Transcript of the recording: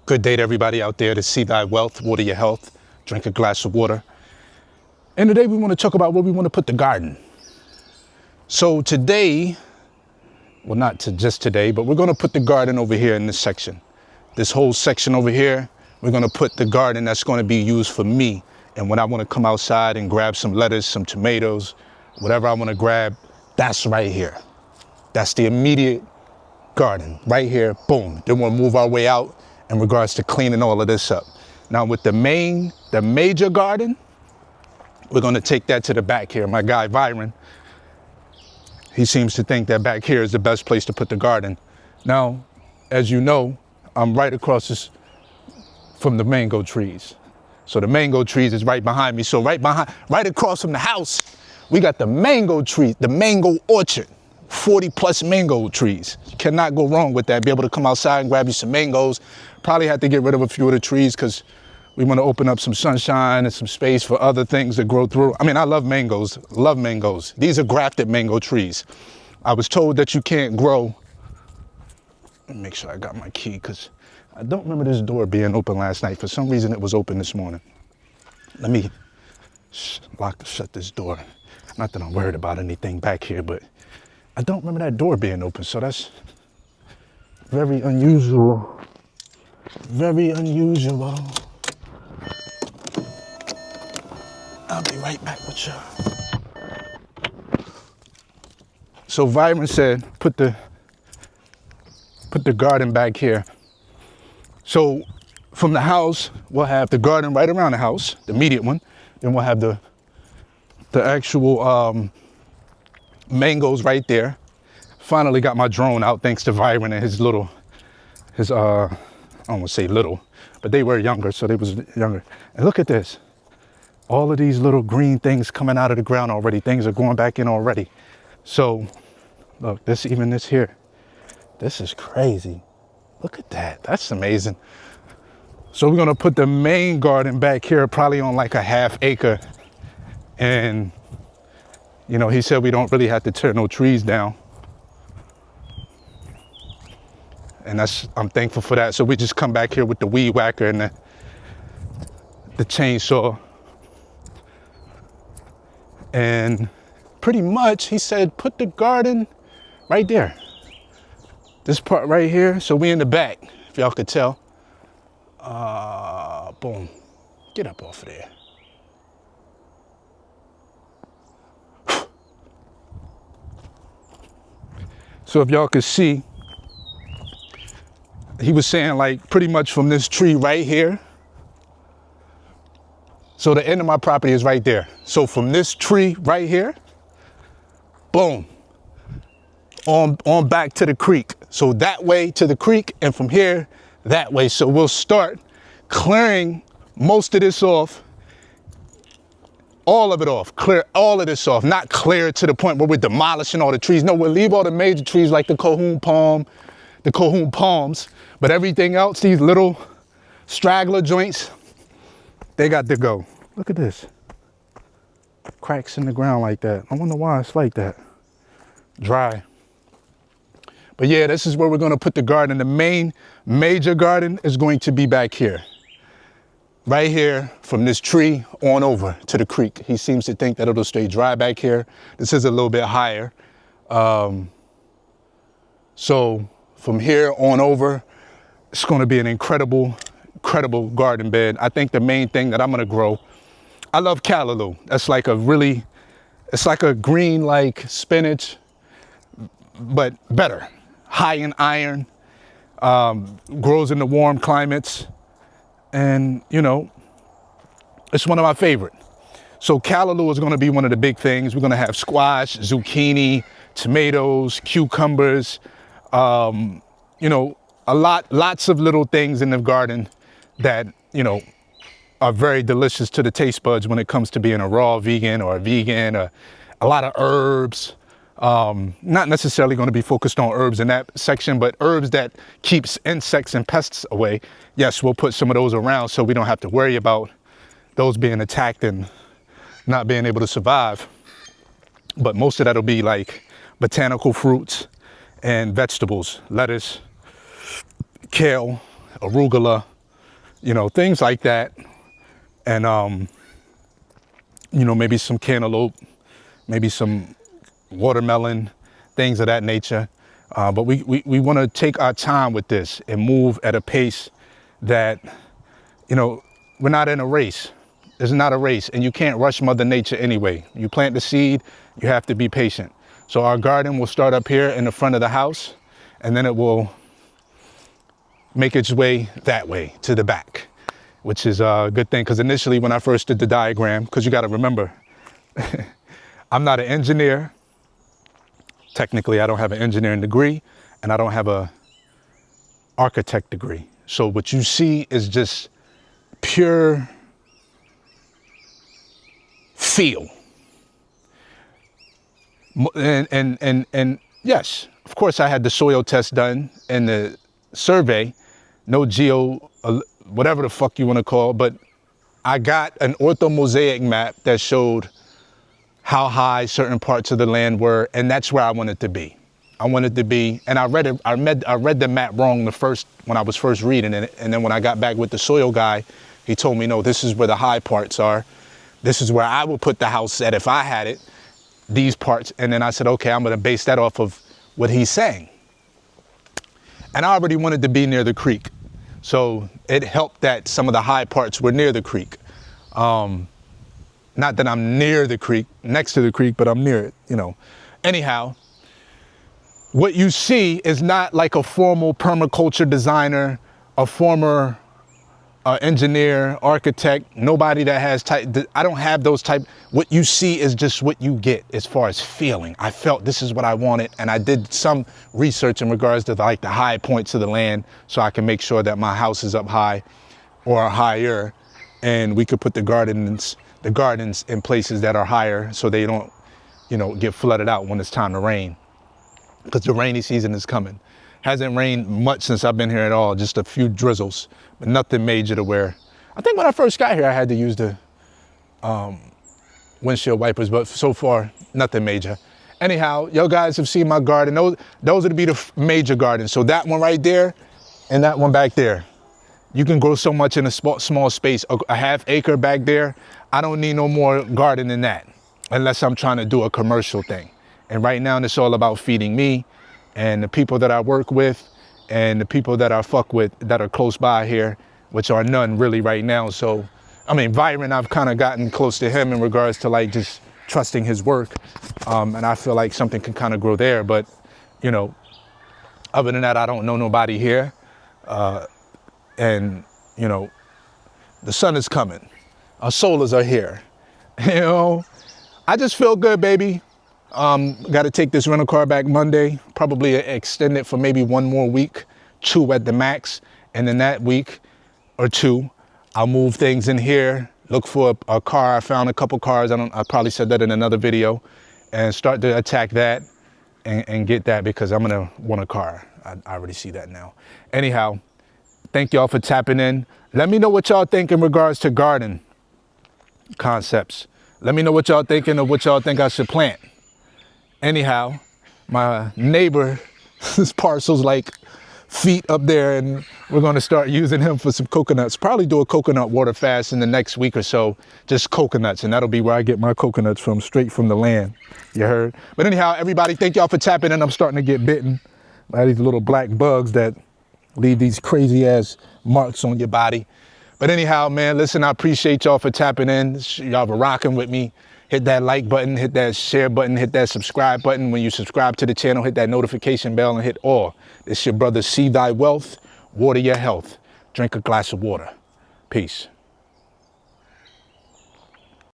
Good day to everybody out there. To see thy wealth, water your health, drink a glass of water. And today we want to talk about where we want to put the garden. So today, well, not just today, but we're going to put the garden over here in this section. This whole section over here, we're going to put the garden that's going to be used for me. And when I want to come outside and grab some lettuce, some tomatoes, whatever I want to grab, that's right here. That's the immediate garden right here. Boom. Then we'll move our way out in regards to cleaning all of this up. Now with the major garden, we're going to take that to the back here. My guy Byron, he seems to think that back here is the best place to put the garden. Now, as you know, I'm right across this from the mango trees. So the mango trees is right behind me. So right across from the house, we got the mango tree, the mango orchard. 40 plus mango trees. You cannot go wrong with that. Be able to come outside and grab you some mangoes. Probably have to get rid of a few of the trees because we want to open up some sunshine and some space for other things to grow through. I mean, I love mangoes. Love mangoes. These are grafted mango trees. I was told that you can't grow. Let me make sure I got my key because I don't remember this door being open last night. For some reason, it was open this morning. Let me shut this door. Not that I'm worried about anything back here, but I don't remember that door being open, so that's very unusual. Very unusual. I'll be right back with you. So Byron said, put the garden back here. So from the house, we'll have the garden right around the house, the immediate one. Then we'll have the actual mangoes right there. Finally got my drone out thanks to Byron and his I don't want to say little, but they were younger, so they was younger. And look at this. All of these little green things coming out of the ground already. Things are going back in already. So look, this here. This is crazy. Look at that. That's amazing. So we're going to put the main garden back here, probably on like a ½ acre. And you know, he said we don't really have to tear no trees down. And I'm thankful for that. So we just come back here with the weed whacker and the chainsaw. And pretty much he said, put the garden right there. This part right here. So we in the back, if y'all could tell. Boom. Get up off of there. So if y'all could see, he was saying like pretty much from this tree right here. So the end of my property is right there. So from this tree right here, boom, on back to the creek. So that way to the creek and from here, that way. So we'll start clearing most of this off. All of it off, clear all of this off, not clear to the point where we're demolishing all the trees. No, we'll leave all the major trees like the Cahoon palms, but everything else, these little straggler joints, they got to go. Look at this. Cracks in the ground like that. I wonder why it's like that. Dry. But yeah, this is where we're gonna put the garden. The major garden is going to be back here. Right here from this tree on over to the creek. He seems to think that it'll stay dry back here. This is a little bit higher. So from here on over, it's gonna be an incredible garden bed. I think the main thing that I'm gonna grow, I love callaloo. That's like it's like a green like spinach, but better. High in iron, grows in the warm climates. And, you know, it's one of my favorite. So callaloo is going to be one of the big things. We're going to have squash, zucchini, tomatoes, cucumbers, you know, lots of little things in the garden that, you know, are very delicious to the taste buds when it comes to being a raw vegan or a vegan, or a lot of herbs. Not necessarily going to be focused on herbs in that section, but herbs that keeps insects and pests away. Yes, we'll put some of those around so we don't have to worry about those being attacked and not being able to survive. But most of that'll be like botanical fruits and vegetables, lettuce, kale, arugula, you know, things like that. And, you know, maybe some cantaloupe, maybe some watermelon, things of that nature. But we want to take our time with this and move at a pace that, you know, we're not in a race. It's not a race, and you can't rush Mother Nature anyway. You plant the seed, you have to be patient. So our garden will start up here in the front of the house, and then it will make its way that way to the back, which is a good thing, because initially when I first did the diagram, because you got to remember, I'm not an engineer. Technically, I don't have an engineering degree, and I don't have a architect degree. So what you see is just pure feel. And yes, of course I had the soil test done and the survey, no geo, whatever the fuck you want to call, but I got an orthomosaic map that showed how high certain parts of the land were, and that's where I wanted to be. I wanted to be, and I read the map wrong when I was first reading it, and then when I got back with the soil guy, he told me, no, this is where the high parts are. This is where I would put the house at if I had it, these parts. And then I said, okay, I'm gonna base that off of what he's saying. And I already wanted to be near the creek. So it helped that some of the high parts were near the creek. Not that I'm near the creek, next to the creek, but I'm near it, you know. Anyhow, what you see is not like a formal permaculture designer, a former engineer, architect, nobody that has I don't have those type. What you see is just what you get as far as feeling. I felt this is what I wanted, and I did some research in regards to like the high points of the land so I can make sure that my house is up high or higher, and we could put the gardens in places that are higher so they don't, you know, get flooded out when it's time to rain, because the rainy season is coming. Hasn't rained much since I've been here at all, just a few drizzles, but nothing major to where, I think when I first got here I had to use the windshield wipers, but so far nothing major. Anyhow, you guys have seen my garden. Those would be the major gardens. So that one right there and that one back there. You can grow so much in a small space. A half acre back there, I don't need no more garden than that, unless I'm trying to do a commercial thing. And right now it's all about feeding me and the people that I work with and the people that I fuck with that are close by here, which are none really right now. So, I mean, Byron, I've kind of gotten close to him in regards to like just trusting his work. And I feel like something can kind of grow there. But, you know, other than that, I don't know nobody here. And, you know, the sun is coming. Our solars are here. You know, I just feel good, baby. Got to take this rental car back Monday, probably extend it for maybe one more week, 2 at the max. And then that week or 2, I'll move things in here, look for a car. I found a couple cars. I probably said that in another video, and start to attack that and get that, because I'm going to want a car. I already see that now. Anyhow, thank y'all for tapping in. Let me know what y'all think in regards to garden concepts. Let me know what y'all thinking of what y'all think I should plant. Anyhow, my neighbor, his parcel's like feet up there, and we're going to start using him for some coconuts. Probably do a coconut water fast in the next week or so, just coconuts, and that'll be where I get my coconuts from, straight from the land. You heard? But anyhow, everybody, thank y'all for tapping in. I'm starting to get bitten by these little black bugs that leave these crazy ass marks on your body. But anyhow, man, listen, I appreciate y'all for tapping in. Y'all were rocking with me. Hit that like button, hit that share button, hit that subscribe button. When you subscribe to the channel, hit that notification bell and hit all. It's your brother, See Thy Wealth, water your health. Drink a glass of water. Peace.